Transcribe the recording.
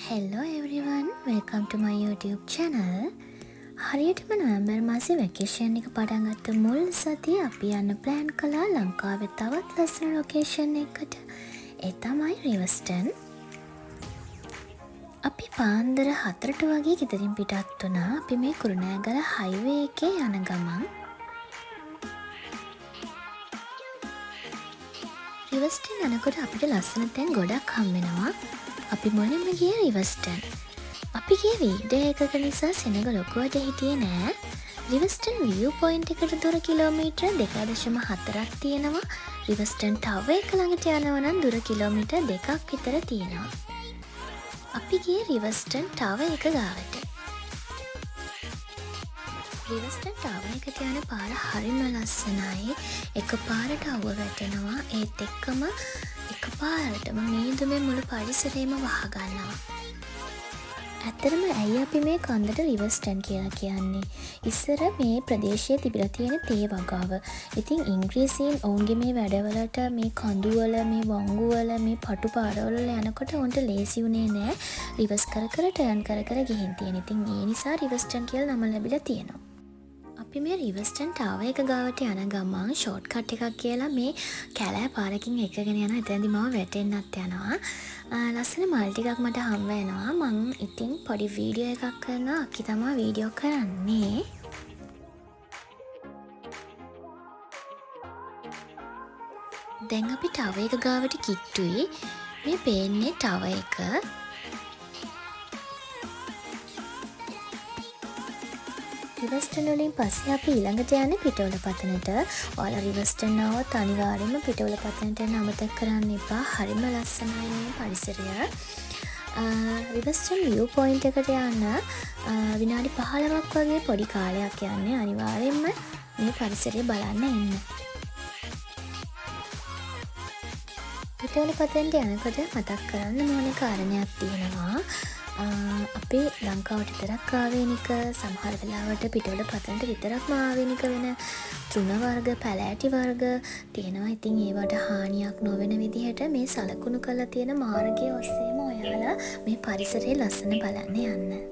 Hello everyone, welcome to my YouTube channel. හරියටම නොවැම්බර් මාසේ vacation එක පටන් ගත්ත මුල් සතියේ අපි යන්න ප්ලෑන් කළා ලංකාවේ තවත් ලස්සන ලොකේෂන් එකකට. ඒ තමයි රිවර්ස්ටන්. අපි පාන්දර 4ට වගේ ගෙදරින් පිටත් වුණා. අපි මේ කුරුණෑගල හයිවේ එකේ යන ගමන් රිවර්ස්ටන් යනකොට අපිට ලස්සන තැන් ගොඩක් හම් වෙනවා. අපි මුලින්ම ගියේ රිවර්ස්ටන්. අපි ගියේ වීක්ඩේ එකක නිසා සෙනග ලොකුවට හිටියේ නෑ. රිවර්ස්ටන් view point එකට දුර කිලෝමීටර් 2.4ක් තියෙනවා. රිවර්ස්ටන් ටවර් එක ළඟට යනවා නම් දුර කිලෝමීටර් 2ක් විතර තියෙනවා. අපි ගියේ රිවර්ස්ටන් ටවර් එක ගාවට. රිවර්ස්ටන් ටවර් එකට යන පාර හරිම ලස්සනයි. එකපාරට අවුව වැටෙනවා. ඒත් එක්කම එකපාරටම මීදුමේ මුළු පරිසරයම වහගන්නවා. ඇත්තටම ඇයි අපි මේ කන්දට රිවර්ස්ටන් කියලා කියන්නේ? ඉස්සර මේ ප්‍රදේශයේ තිබිලා තියෙන තේ වගාව. ඉතින් ඉංග්‍රීසීන් ඔවුන්ගේ මේ වැඩවලට මේ කඳුවල මේ වංගුවල මේ පටු පාරවල යනකොට උන්ට ලේසි වුණේ නෑ. රිවර්ස් කර කර ටර්න් කර කර ගිහින් තියෙන. ඉතින් ඒ නිසා රිවර්ස්ටන් කියලා නම ලැබිලා තියෙනවා. අපි මේ රිවර්ස්ටන් ටවර් එක ගාවට යන ගමන් ෂෝට් කට් එකක් කියලා මේ කැලෑ පාරකින් එකගෙන යන එතනදි මම වැටෙන්නත් යනවා. ලස්සන මල් ටිකක් මට හම් වෙනවා. මං ඉතින් පොඩි වීඩියෝ එකක් කරනවා. අක්කි තමයි වීඩියෝ කරන්නේ. දැන් අපි ටවර් එක ගාවට කිට්ටුයි. මේ පේන්නේ ටවර් එක. රිවර්ස්ටන් වලින් පස්සේ අපි ඊළඟට යන්නේ පිටවල පතනට. ඔයාලා රිවර්ස්ටන් ආවොත් අනිවාර්යයෙන්ම පිටවල පතනට යන්න අමතක කරන්න එපා. හරිම ලස්සනයි මේ පරිසරය. රිවර්ස්ටන් view point එකට යන්න විනාඩි 15ක් වගේ පොඩි කාලයක් යන්නේ. අනිවාර්යයෙන්ම මේ පරිසරය බලන්න එන්න. පිටවල පතනට යනකොට මතක් කරන්න ඕනේ කාරණයක් තියෙනවා. අපි ලංකාවට විතරක් ආවේනික සමහර වෙලාවට පිටවල පතනට විතරක්ම ආවේනික වෙන තෘණ වර්ග පැලෑටි වර්ග තියෙනවා. ඉතින් ඒවට හානියක් නොවන විදිහට මේ සලකුණු කරලා තියෙන මාර්ගයේ ඔස්සේම ඔයාලා මේ පරිසරයේ ලස්සන බලන්න යන්න.